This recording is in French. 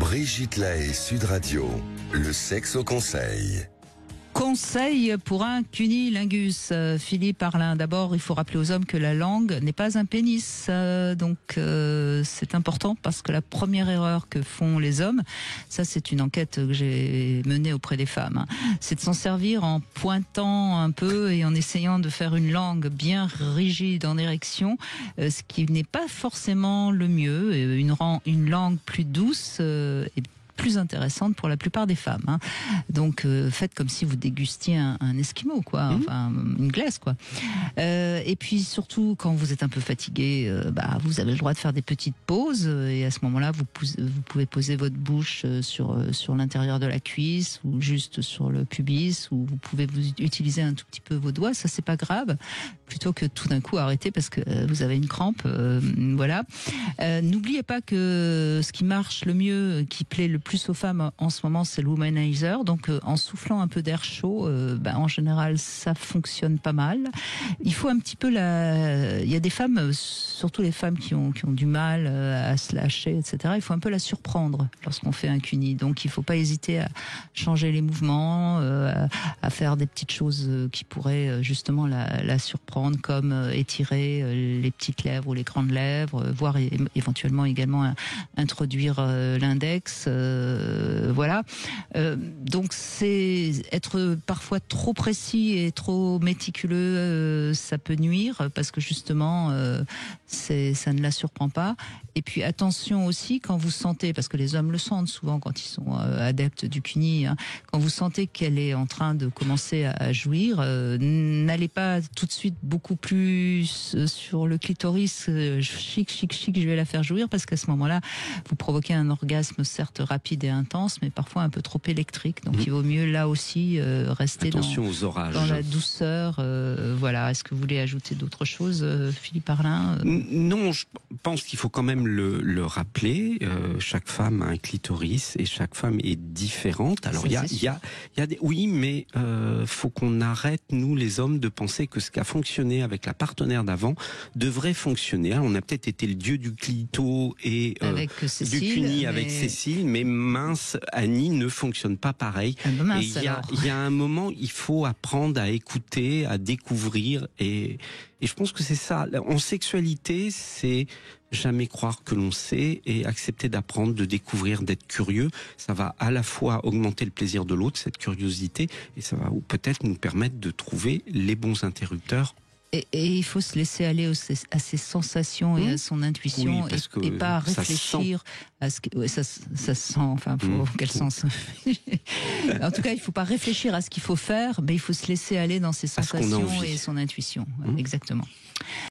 Brigitte Lahaie, Sud Radio, le sexe au conseil. Conseil pour un cunilingus. Philippe Arlin, d'abord, il faut rappeler aux hommes que la langue n'est pas un pénis. Donc, c'est important parce que la première erreur que font les hommes, ça c'est une enquête que j'ai menée auprès des femmes, c'est de s'en servir en pointant un peu et en essayant de faire une langue bien rigide en érection, ce qui n'est pas forcément le mieux. Une langue plus douce est plus intéressante pour la plupart des femmes. Donc faites comme si vous dégustiez un esquimau, quoi, enfin une glace, quoi. Et puis surtout quand vous êtes un peu fatigué, vous avez le droit de faire des petites pauses et à ce moment-là vous pouvez poser votre bouche sur l'intérieur de la cuisse ou juste sur le pubis, ou vous pouvez utiliser un tout petit peu vos doigts, ça c'est pas grave, plutôt que tout d'un coup arrêter parce que vous avez une crampe, voilà. N'oubliez pas que ce qui marche le mieux, qui plaît le plus aux femmes en ce moment, c'est le womanizer. Donc en soufflant un peu d'air chaud, en général ça fonctionne pas mal. Il faut un petit peu il y a des femmes, surtout les femmes qui ont du mal à se lâcher, etc. Il faut un peu la surprendre lorsqu'on fait un cuni. Donc il faut pas hésiter à changer les mouvements, à faire des petites choses qui pourraient justement la surprendre, comme étirer les petites lèvres ou les grandes lèvres, voire éventuellement également introduire l'index. Voilà. Donc c'est être parfois trop précis et trop méticuleux, ça peut nuire parce que justement ça ne la surprend pas. Et puis attention aussi quand vous sentez, parce que les hommes le sentent souvent quand ils sont adeptes du cuni, quand vous sentez qu'elle est en train de commencer à jouir, n'allez pas tout de suite beaucoup plus sur le clitoris, chic, je vais la faire jouir, parce qu'à ce moment-là, vous provoquez un orgasme certes rapide et intense, mais parfois un peu trop électrique. Donc il vaut mieux là aussi rester aux orages, dans la douceur. Voilà. Est-ce que vous voulez ajouter d'autres choses, Philippe Arlin? Non, je pense qu'il faut quand même le rappeler. Chaque femme a un clitoris et chaque femme est différente. Alors il y a des, oui, mais faut qu'on arrête, nous les hommes, de penser que ce qui a fonctionné avec la partenaire d'avant devrait fonctionner. On a peut-être été le dieu du clito et du cuni avec Cécile, mais mince, Annie ne fonctionne pas pareil. Mince, et il y a un moment, il faut apprendre à écouter, à découvrir, et je pense que c'est ça. En sexualité, c'est jamais croire que l'on sait et accepter d'apprendre, de découvrir, d'être curieux. Ça va à la fois augmenter le plaisir de l'autre, cette curiosité, et ça va peut-être nous permettre de trouver les bons interrupteurs. Et il faut se laisser aller à ses sensations et à son intuition, et pas réfléchir à ce que ça se sent. Enfin, pour quel sens? En tout cas, il faut pas réfléchir à ce qu'il faut faire, mais il faut se laisser aller dans ses sensations et son intuition. Exactement.